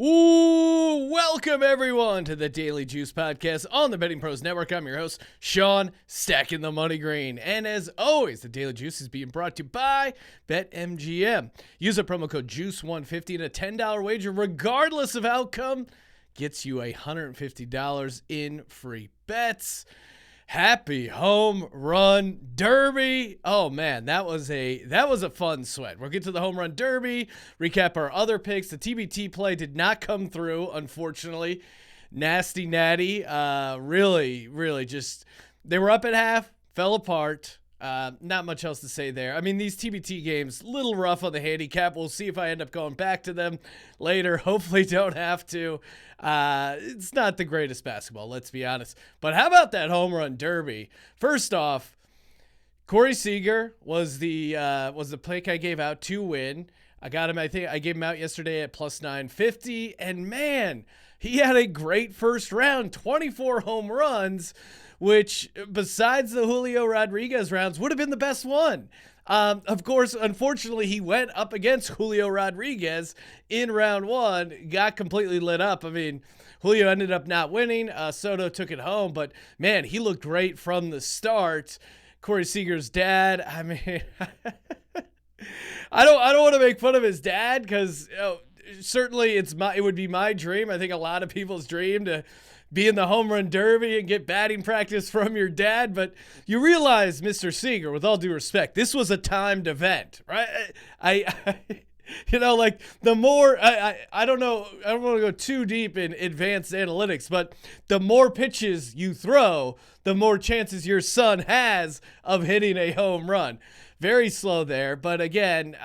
Ooh, welcome everyone to the Daily Juice Podcast on the Betting Pros Network. I'm your host, Sean, stacking the money green. And as always, the Daily Juice is being brought to you by BetMGM. Use a promo code JUICE150 and a $10 wager, regardless of outcome, gets you $150 in free bets. Happy home run derby. Oh man, that was a fun sweat. We'll get to the home run derby, recap our other picks. The TBT play did not come through, unfortunately. Nasty Natty. Really just, they were up at half, fell apart. Not much else to say there. I mean, these TBT games, little rough on the handicap. We'll see if I end up going back to them later. Hopefully don't have to. It's not the greatest basketball, let's be honest. But how about that home run derby? First off, Corey Seager was the pick I gave out to win. I got him, I think I gave him out yesterday at plus 950. And man, he had a great first round, 24 home runs, which besides the Julio Rodriguez rounds would have been the best one. Of course, unfortunately, he went up against Julio Rodriguez in round one, got completely lit up. I mean, Julio ended up not winning. Soto took it home, but man, he looked great from the start. Corey Seager's dad, I mean, I don't want to make fun of his dad because certainly it would be my dream. I think a lot of people's dream to be in the home run derby and get batting practice from your dad. But you realize, Mr. Seager, with all due respect, this was a timed event, right? The more, I don't know, I don't want to go too deep in advanced analytics, but the more pitches you throw, the more chances your son has of hitting a home run. Very slow there, but again,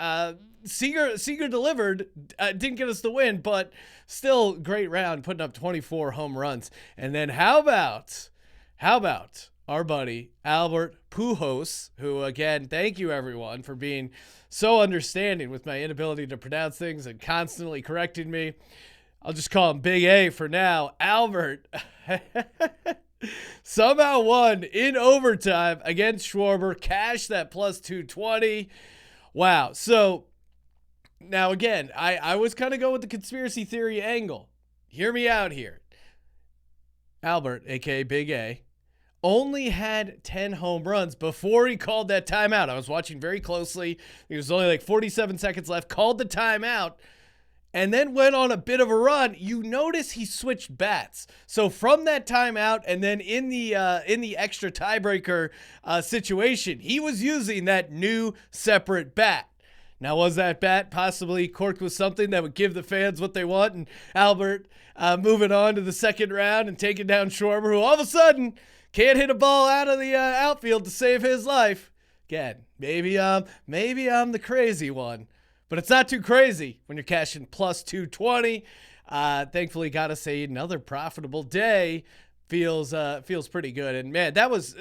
Seager delivered, didn't get us the win, but still great round, putting up 24 home runs. And then how about our buddy Albert Pujols, who again, thank you everyone for being so understanding with my inability to pronounce things and constantly correcting me. I'll just call him Big A for now. Albert somehow won in overtime against Schwarber, cashed that plus 220. Wow. So now, again, I was kind of going with the conspiracy theory angle. Hear me out here. Albert, a.k.a. Big A, only had 10 home runs before he called that timeout. I was watching very closely. There was only like 47 seconds left, called the timeout, and then went on a bit of a run. You notice he switched bats. So from that timeout and then in the extra tiebreaker situation, he was using that new separate bat. Now, was that bat possibly corked with something that would give the fans what they want? And Albert moving on to the second round and taking down Schwarber, who all of a sudden can't hit a ball out of the outfield to save his life. Again, maybe I'm the crazy one, but it's not too crazy when you're cashing plus 220. Thankfully, gotta say another profitable day. Feels pretty good. And man, that was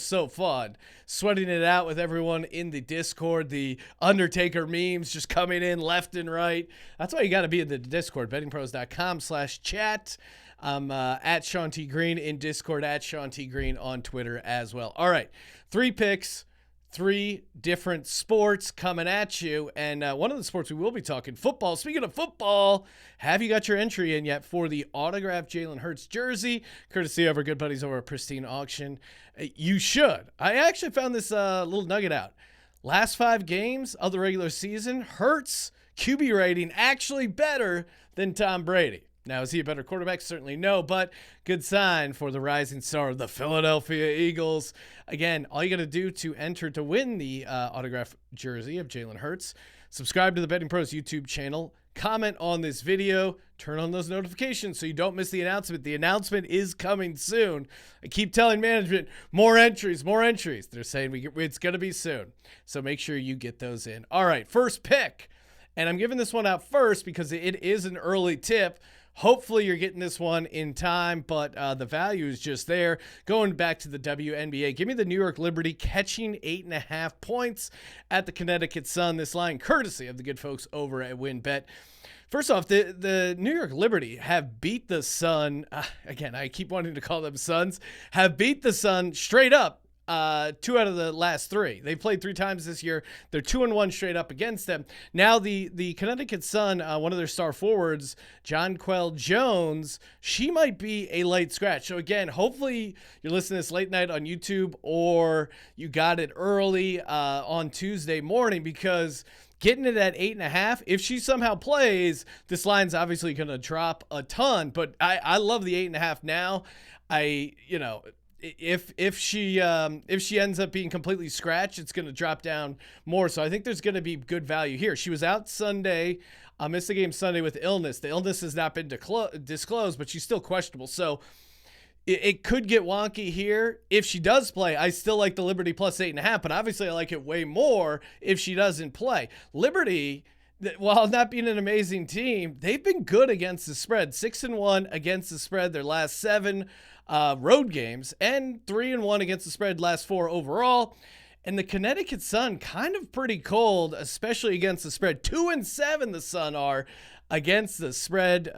so fun. Sweating it out with everyone in the Discord, the Undertaker memes just coming in left and right. That's why you got to be in the Discord, bettingpros.com/chat. I'm at Sean T. Green in Discord, at Sean T. Green on Twitter as well. All right, 3 picks, 3 different sports coming at you. And one of the sports we will be talking, football. Speaking of football, have you got your entry in yet for the autographed Jalen Hurts jersey, courtesy of our good buddies over at Pristine Auction? You should. I actually found this little nugget out. Last 5 games of the regular season, Hurts QB rating actually better than Tom Brady. Now, is he a better quarterback? Certainly no, but good sign for the rising star of the Philadelphia Eagles. Again, all you got to do to enter to win the autographed jersey of Jalen Hurts, subscribe to the Betting Pros YouTube channel, comment on this video, turn on those notifications so you don't miss the announcement. The announcement is coming soon. I keep telling management, more entries. They're saying it's going to be soon. So make sure you get those in. All right, first pick. And I'm giving this one out first because it is an early tip. Hopefully you're getting this one in time, but the value is just there. Going back to the WNBA, give me the New York Liberty catching 8.5 points at the Connecticut Sun. This line courtesy of the good folks over at WinBet. First off, the New York Liberty have beat the Sun. Again, I keep wanting to call them Suns. Have beat the Sun straight up 2 out of the last 3. They played 3 times this year. They're 2-1 straight up against them. Now the Connecticut Sun, one of their star forwards, Jonquel Jones, she might be a late scratch. So again, hopefully you're listening to this late night on YouTube or you got it early on Tuesday morning, because getting it at 8.5, if she somehow plays, this line's obviously going to drop a ton. But I love the 8.5 now. If she ends up being completely scratched, it's going to drop down more. So I think there's going to be good value here. She was out Sunday. Missed the game Sunday with illness. The illness has not been disclosed, but she's still questionable. So it could get wonky here. If she does play, I still like the Liberty plus 8.5, but obviously I like it way more if she doesn't play. Liberty, while not being an amazing team, they've been good against the spread. 6-1 against the spread their last 7 road games, and 3-1 against the spread last 4 overall. And the Connecticut Sun kind of pretty cold, especially against the spread. 2-7 the Sun are against the spread.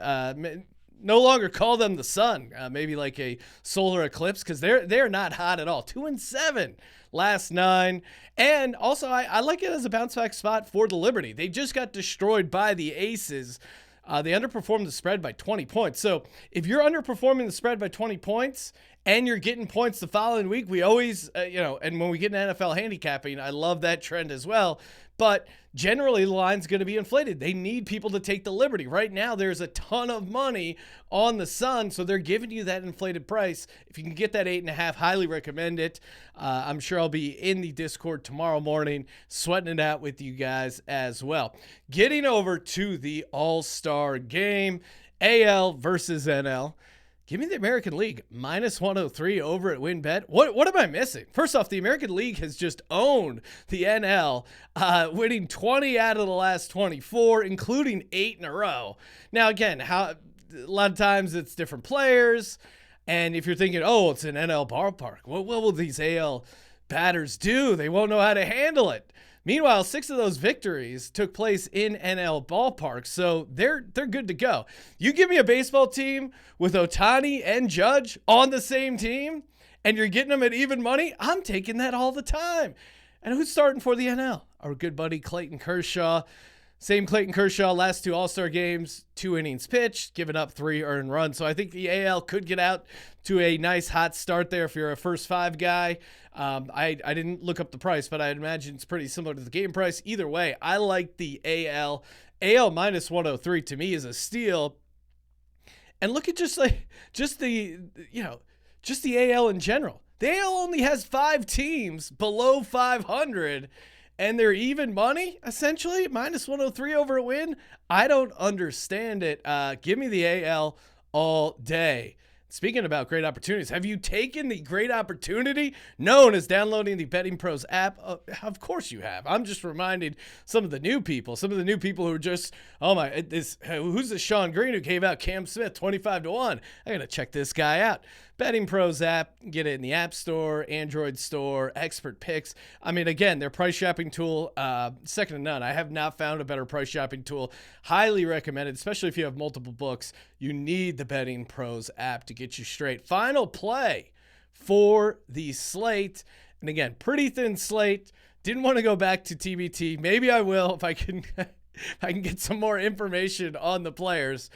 No longer call them the Sun, maybe like a solar eclipse, because they're not hot at all. 2-7 last 9. And also I like it as a bounce back spot for the Liberty. They just got destroyed by the Aces. They underperformed the spread by 20 points. So if you're underperforming the spread by 20 points and you're getting points the following week, we always, and when we get in NFL handicapping, I love that trend as well. But generally, the line's going to be inflated. They need people to take the Liberty. Right now, there's a ton of money on the Sun, so they're giving you that inflated price. If you can get that 8.5, highly recommend it. I'm sure I'll be in the Discord tomorrow morning, sweating it out with you guys as well. Getting over to the All-Star game, AL versus NL. Give me the American League, minus 103 over at WinBet. What am I missing? First off, the American League has just owned the NL, winning 20 out of the last 24, including 8 in a row. Now, again, a lot of times it's different players, and if you're thinking, oh, it's an NL ballpark, what will these AL batters do? They won't know how to handle it. Meanwhile, 6 of those victories took place in NL ballparks, so they're good to go. You give me a baseball team with Ohtani and Judge on the same team, and you're getting them at even money, I'm taking that all the time. And who's starting for the NL? Our good buddy Clayton Kershaw. Same Clayton Kershaw, last 2 All-Star games, 2 innings pitched, giving up 3 earned runs. So I think the AL could get out to a nice hot start there if you're a first 5 guy. I didn't look up the price, but I imagine it's pretty similar to the game price. Either way, I like the AL. AL minus 103 to me is a steal. And look at just the AL in general. The AL only has 5 teams below 500. And they're even money, essentially, minus 103 over a win. I don't understand it. Give me the AL all day. Speaking about great opportunities, have you taken the great opportunity known as downloading the Betting Pros app? Of course you have. I'm just reminding some of the new people who are just, who's this Sean Green who gave out Cam Smith 25-1? I got to check this guy out. Betting Pros app, get it in the App Store, Android Store, Expert Picks. I mean, again, their price shopping tool, second to none. I have not found a better price shopping tool. Highly recommended, especially if you have multiple books. You need the Betting Pros app to get you straight. Final play for the slate. And again, pretty thin slate. Didn't want to go back to TBT. Maybe I will if I can get some more information on the players.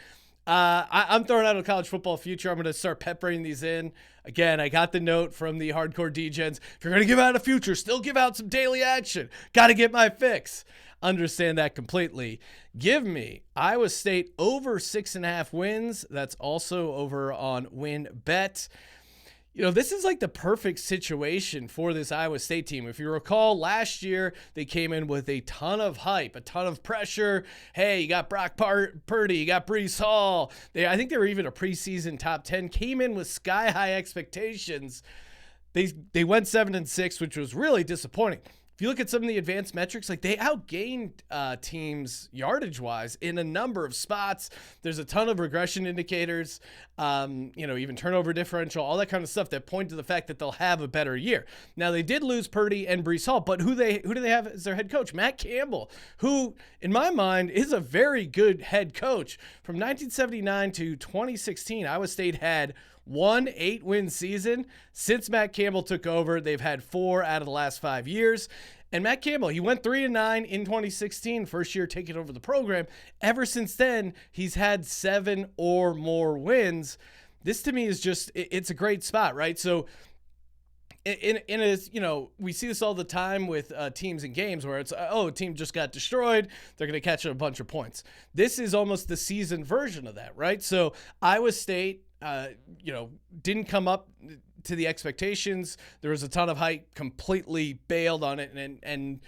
I'm throwing out a college football future. I'm going to start peppering these in. Again, I got the note from the hardcore DGens. If you're going to give out a future, still give out some daily action. Got to get my fix. Understand that completely. Give me Iowa State over 6.5 wins. That's also over on WinBet. This is like the perfect situation for this Iowa State team. If you recall, last year, they came in with a ton of hype, a ton of pressure. Hey, you got Brock Purdy, you got Breece Hall. I think they were even a preseason top 10, came in with sky-high expectations. They went 7-6, which was really disappointing. If you look at some of the advanced metrics, like they outgained teams yardage-wise in a number of spots. There's a ton of regression indicators, even turnover differential, all that kind of stuff that point to the fact that they'll have a better year. Now, they did lose Purdy and Breece Hall, but who do they have as their head coach? Matt Campbell, who, in my mind, is a very good head coach. From 1979 to 2016, Iowa State had 1 8-win season. Since Matt Campbell took over, they've had 4 out of the last 5 years. And Matt Campbell, he went 3-9 in 2016, first year taking over the program. Ever since then, he's had 7 or more wins. This to me is just, it's a great spot, right? So in a, you know, we see this all the time with teams and games where it's, oh, a team just got destroyed, they're going to catch a bunch of points. This is almost the season version of that, right? So Iowa State, didn't come up to the expectations. There was a ton of hype, completely bailed on it, and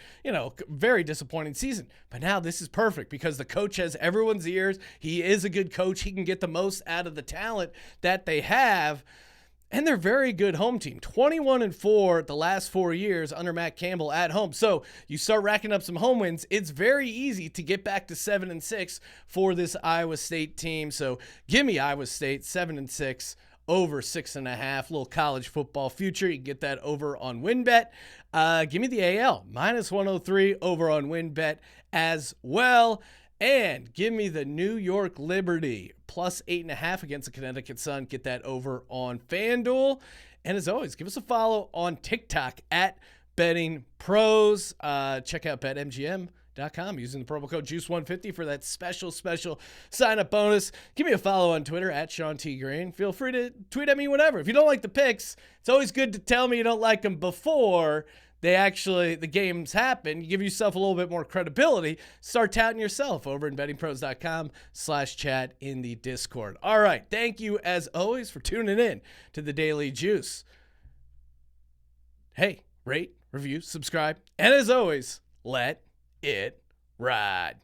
very disappointing season. But now this is perfect because the coach has everyone's ears. He is a good coach. He can get the most out of the talent that they have. And they're very good home team. 21-4 the last 4 years under Matt Campbell at home. So you start racking up some home wins. It's very easy to get back to 7-6 for this Iowa State team. So give me Iowa State 7-6 over 6.5. Little college football future. You can get that over on WinBet. Give me the AL -103 over on WinBet as well. And give me the New York Liberty +8.5 against the Connecticut Sun. Get that over on FanDuel. And as always, give us a follow on TikTok at Betting Pros. Check out BetMGM.com using the promo code JUICE150 for that special sign-up bonus. Give me a follow on Twitter at Sean T. Green. Feel free to tweet at me whenever. If you don't like the picks, it's always good to tell me you don't like them before the games happen. You give yourself a little bit more credibility. Start touting yourself over in bettingpros.com/chat in the Discord. All right. Thank you as always for tuning in to the Daily Juice. Hey, rate, review, subscribe, and as always, let it ride.